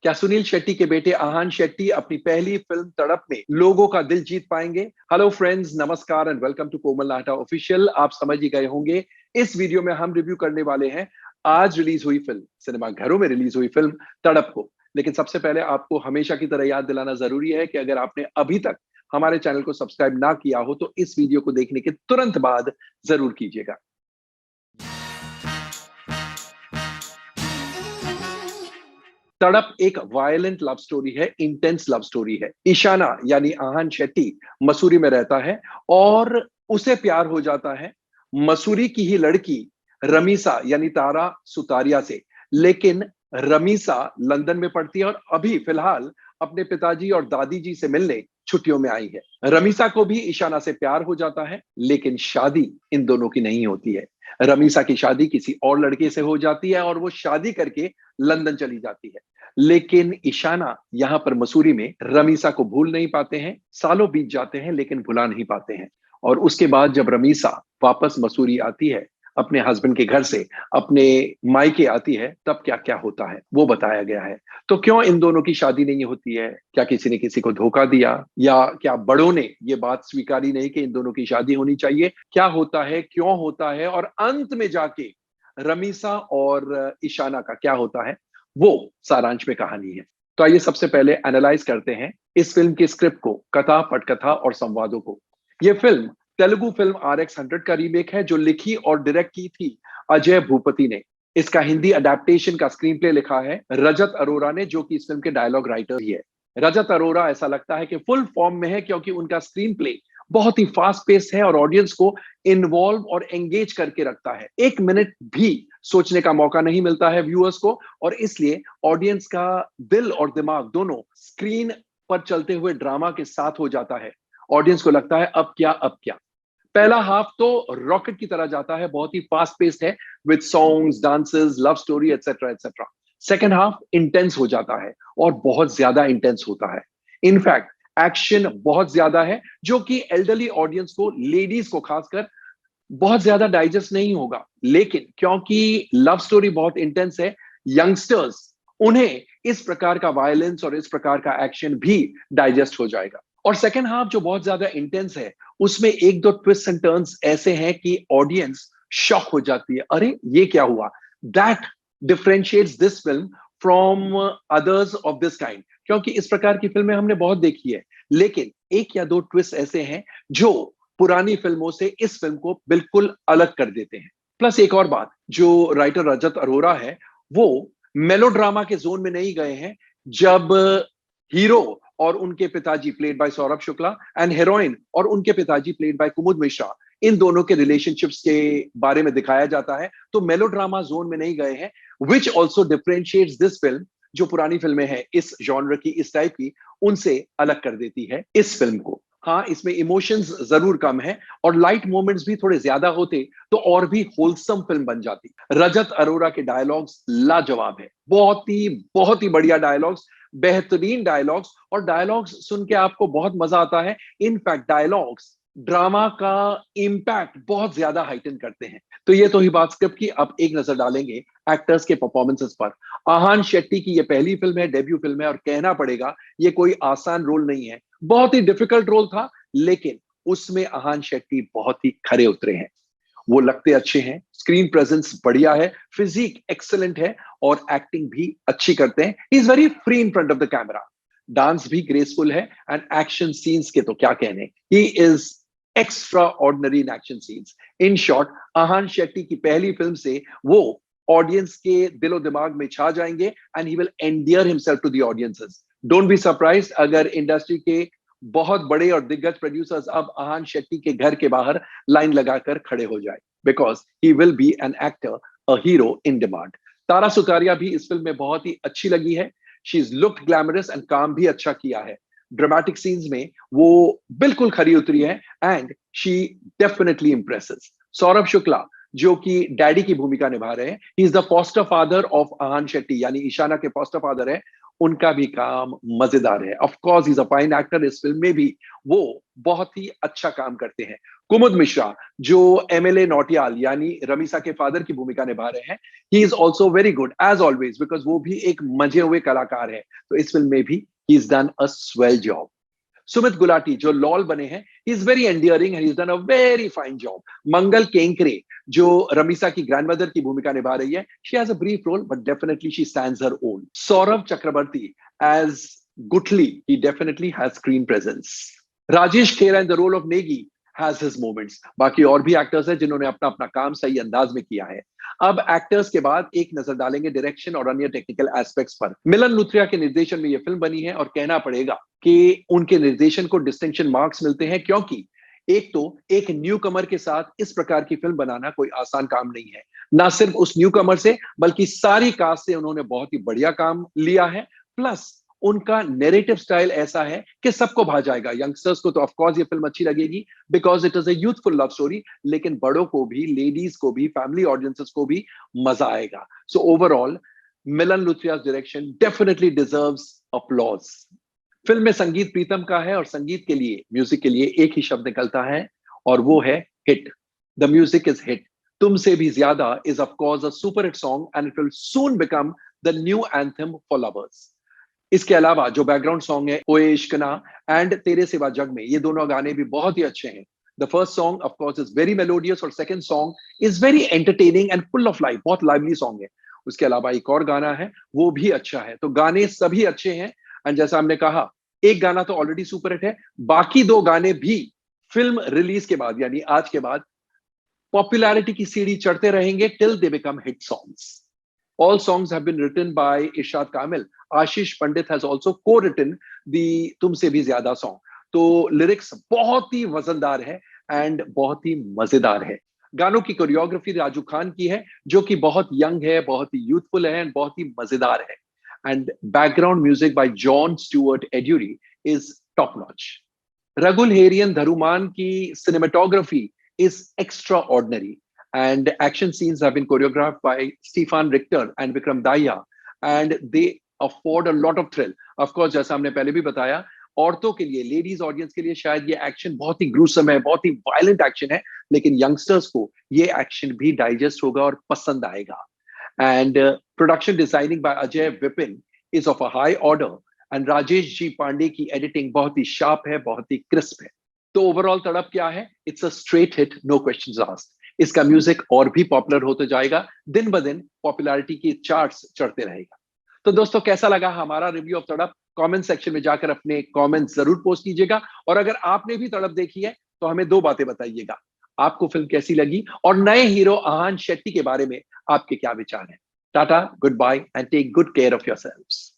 क्या सुनील शेट्टी के बेटे आहान शेट्टी अपनी पहली फिल्म तड़प में लोगों का दिल जीत पाएंगे? हेलो फ्रेंड्स, नमस्कार and welcome to Komal Nahta official. आप समझ ही गए होंगे, इस वीडियो में हम रिव्यू करने वाले हैं आज रिलीज हुई फिल्म, सिनेमा घरों में रिलीज हुई फिल्म तड़प को। लेकिन सबसे पहले आपको हमेशा की तरह याद दिलाना जरूरी है कि अगर आपने अभी तक हमारे चैनल को सब्सक्राइब ना किया हो तो इस वीडियो को देखने के तुरंत बाद जरूर कीजिएगा। तड़प एक वायलेंट लव स्टोरी है, इंटेंस लव स्टोरी है। ईशाना यानी आहान शेट्टी मसूरी में रहता है और उसे प्यार हो जाता है मसूरी की ही लड़की रमीसा यानी तारा सुतारिया से। लेकिन रमीसा लंदन में पढ़ती है और अभी फिलहाल अपने पिताजी और दादी जी से मिलने छुट्टियों में आई है। रमीसा को भी ईशाना से प्यार हो जाता है, लेकिन शादी इन दोनों की नहीं होती है। रमीसा की शादी किसी और लड़के से हो जाती है और वो शादी करके लंदन चली जाती है। लेकिन ईशाना यहां पर मसूरी में रमीसा को भूल नहीं पाते हैं। सालों बीत जाते हैं लेकिन भुला नहीं पाते हैं। और उसके बाद जब रमीसा वापस मसूरी आती है, अपने हस्बैंड के घर से अपने मायके आती है, तब क्या क्या होता है वो बताया गया है। तो क्यों इन दोनों की शादी नहीं होती है? क्या किसी ने किसी को धोखा दिया, या क्या बड़ों ने ये बात स्वीकारी नहीं कि इन दोनों की शादी होनी चाहिए? क्या होता है, क्यों होता है, और अंत में जाके रमीसा और ईशाना का क्या होता है, वो सारांश में कहानी है। तो आइए सबसे पहले एनालाइज करते हैं इस फिल्म की स्क्रिप्ट को, कथा, पटकथा और संवादों को। यह फिल्म तेलुगु फिल्म RX 100 का रीमेक है, जो लिखी और डायरेक्ट की थी अजय भूपति ने। इसका हिंदी अडेप्टेशन का स्क्रीन प्ले लिखा है रजत अरोरा ने, जो कि इस फिल्म के डायलॉग राइटर ही है। रजत अरोरा ऐसा लगता है कि फुल फॉर्म में है, क्योंकि उनका स्क्रीन प्ले बहुत ही फास्ट पेस है और ऑडियंस को इन्वॉल्व और एंगेज करके रखता है। एक मिनट भी सोचने का मौका नहीं मिलता है व्यूअर्स को, और इसलिए ऑडियंस का दिल और दिमाग दोनों स्क्रीन पर चलते हुए ड्रामा के साथ हो जाता है। ऑडियंस को लगता है अब क्या अब क्या। पहला हाफ तो रॉकेट की तरह जाता है, बहुत ही फास्ट पेस्ड है, with songs, dances, love story etcetera etcetera. Second half intense हो जाता है और बहुत ज्यादा इंटेंस होता है। इनफैक्ट एक्शन बहुत ज्यादा है, जो कि एल्डरली ऑडियंस को, लेडीज को खासकर, बहुत ज्यादा डाइजेस्ट नहीं होगा। लेकिन क्योंकि लव स्टोरी बहुत इंटेंस है, यंगस्टर्स, उन्हें इस प्रकार का वायलेंस और इस प्रकार का एक्शन भी डाइजेस्ट हो जाएगा। और सेकेंड हाफ जो बहुत ज्यादा इंटेंस है, उसमें एक दो ट्विस्ट एंड टर्न्स ऐसे हैं कि ऑडियंस शॉक हो जाती है, अरे ये क्या हुआ। That differentiates this film from others of this kind. क्योंकि इस प्रकार की फिल्में हमने बहुत देखी है, लेकिन एक या दो ट्विस्ट ऐसे हैं जो पुरानी फिल्मों से इस फिल्म को बिल्कुल अलग कर देते हैं। प्लस एक और बात, जो राइटर रजत अरोरा है, वो मेलोड्रामा के जोन में नहीं गए हैं। जब हीरो और उनके पिताजी played by Saurabh Shukla and heroine और उनके पिताजी प्लेड बाय कुमुद मिश्रा, इन दोनों के रिलेशनशिप्स के बारे में दिखाया जाता है, तो मेलोड्रामा जोन में नहीं गए हैं। Which also differentiates this film, जो पुरानी फिल्में हैं इस जॉनर की, इस टाइप की, उनसे अलग कर देती है इस फिल्म को। हाँ, इसमें इमोशंस जरूर कम है और लाइट मोमेंट्स भी थोड़े ज्यादा होते तो और भी होलसम फिल्म बन जाती। रजत अरोरा के डायलॉग्स लाजवाब है, बहुत ही बढ़िया डायलॉग्स, बेहतरीन डायलॉग्स, और डायलॉग्स सुन के आपको बहुत मजा आता है। इनफैक्ट डायलॉग्स ड्रामा का इंपैक्ट बहुत ज्यादा हाइटन करते हैं। तो ये तो ही बात स्क्रिप्ट की। अब एक नजर डालेंगे एक्टर्स के परफॉर्मेंसेस पर। आहान शेट्टी की ये पहली फिल्म है, डेब्यू फिल्म है, और कहना पड़ेगा ये कोई आसान रोल नहीं है। बहुत ही डिफिकल्ट रोल था, लेकिन उसमें आहान शेट्टी बहुत ही खरे उतरे हैं। वो लगते अच्छे हैं, स्क्रीन प्रेजेंस बढ़िया है, फिजिक एक्सेलेंट है, और एक्टिंग भी अच्छी करते हैं। He is very free in front of the camera. Dance भी ग्रेसफुल है, एंड एक्शन सीन्स के तो क्या कहने, he is extraordinary in action scenes. In short, Aahan Shetty की पहली फिल्म से वो ऑडियंस के दिलो दिमाग में छा जाएंगे, and he will endear himself to the audiences. Don't be surprised अगर इंडस्ट्री के बहुत बड़े और दिग्गज प्रोड्यूसर्स अब आहान शेट्टी के घर के बाहर लाइन लगाकर खड़े हो जाए, because he will be an actor, a hero in demand. Tara Sutaria भी इस फिल्म में बहुत ही अच्छी लगी है। She is looked glamorous and काम भी अच्छा किया है। ड्रामेटिक सीन्स में वो बिल्कुल खरी उतरी है, and she definitely impresses. Saurabh Shukla, जो कि डैडी की भूमिका निभा रहे हैं, he is the foster father of Aahan Shetty, यानी ईशाना के फॉस्टर फादर है। उनका भी काम मजेदार है। Of course he is a fine actor, इस फिल्म में भी वो बहुत ही अच्छा काम करते हैं। कुमुद मिश्रा जो एमएलए नौटियाल यानी रमीसा के फादर की भूमिका निभा रहे हैं, he is also very good as always, because वो भी एक मजे हुए कलाकार है। तो इस फिल्म में भी he is done a swell job. Sumit Gulati जो लॉल बने हैं, he is very endearing and he is done a very fine job. Mangal Kenkre जो रमीसा की ग्रैंडमदर की भूमिका निभा रही है, she has a brief role but definitely she stands her own. Saurabh Chakraborty as Guthli, he definitely has screen presence. Rajesh Khera in the role of Negi has his moments. बाकी और भी एक्टर्स हैं जिन्होंने अपना अपना काम सही अंदाज में किया है। अब एक्टर्स के बाद एक नजर डालेंगे डायरेक्शन और अन्य टेक्निकल एस्पेक्ट्स पर। मिलन लुथ्रिया के निर्देशन में यह फिल्म बनी है और कहना पड़ेगा कि उनके निर्देशन को डिस्टिंक्शन मार्क्स मिलते हैं, क्योंकि एक तो एक न्यू कमर के साथ इस प्रकार की फिल्म बनाना कोई आसान काम नहीं है। ना सिर्फ उस न्यू कमर से बल्कि सारी कास्ट से उन्होंने बहुत ही बढ़िया काम लिया है। प्लस उनका नैरेटिव स्टाइल ऐसा है कि सबको भा जाएगा। यंगस्टर्स को तो ऑफ कोर्स ये फिल्म अच्छी लगेगी because it is a youthful love story, लेकिन बड़ों को भी, लेडीज को भी, फैमिली ऑडियंसेस को भी मजा आएगा। So overall Milan Luthria's direction definitely deserves applause. Film में संगीत प्रीतम का है और संगीत के लिए, म्यूजिक के लिए एक ही शब्द निकलता है और वो है hit. The music is hit. तुमसे भी ज्यादा is of course a super hit song and it will soon become the new anthem for lovers. इसके अलावा जो बैकग्राउंड सॉन्ग है ओए इश्कना एंड तेरे सिवा जग में, ये दोनों गाने भी बहुत ही अच्छे हैं। The first song of course is very melodious और second song is very entertaining and full of life, बहुत लाइवली सॉन्ग है। उसके अलावा एक और गाना है वो भी अच्छा है। तो गाने सभी अच्छे हैं एंड जैसा हमने कहा, एक गाना तो ऑलरेडी सुपर हिट है, बाकी दो गाने भी फिल्म रिलीज के बाद यानी आज के बाद पॉपुलैरिटी की सीढ़ी चढ़ते रहेंगे till they become hit songs. All songs have been written by Irshad Kamil. Ashish Pandit has also co-written the तुमसे भी ज्यादा song. तो लिरिक्स बहुत ही वजनदार है एंड बहुत ही मजेदार है। गानों की कोरियोग्राफी राजू खान की है जो कि बहुत यंग है, बहुत ही यूथफुल है एंड बहुत ही मजेदार है। And background music by John Stewart Eduri is top notch. रघुल हेरियन धरुमान की cinematography is extraordinary and action scenes have been choreographed by Stefan Richter and Vikram Daya and they afford a lot of thrill. Of course जैसा हमने पहले भी बताया, औरतों के लिए, लेडीज ऑडियंस के लिए शायद ये एक्शन बहुत ही ग्रूसम है, बहुत ही वायलेंट एक्शन है, लेकिन यंगस्टर्स को ये एक्शन भी डाइजेस्ट होगा और पसंद आएगा। And production designing by Ajay Vipin is of a high order and Rajesh G Pandey की एडिटिंग बहुत ही शार्प है, बहुत ही क्रिस्प है। तो ओवरऑल तड़प क्या है? It's a straight hit, no questions asked. इसका म्यूजिक और भी पॉपुलर होते जाएगा, दिन ब दिन पॉपुलैरिटी की चार्ट्स चढ़ते रहेगा। तो दोस्तों कैसा लगा हमारा रिव्यू ऑफ तड़प? कमेंट सेक्शन में जाकर अपने कमेंट्स जरूर पोस्ट कीजिएगा और अगर आपने भी तड़प देखी है तो हमें दो बातें बताइएगा, आपको फिल्म कैसी लगी और नए हीरो आहान शेट्टी के बारे में आपके क्या विचार हैं। टाटा, goodbye and take good care of yourselves.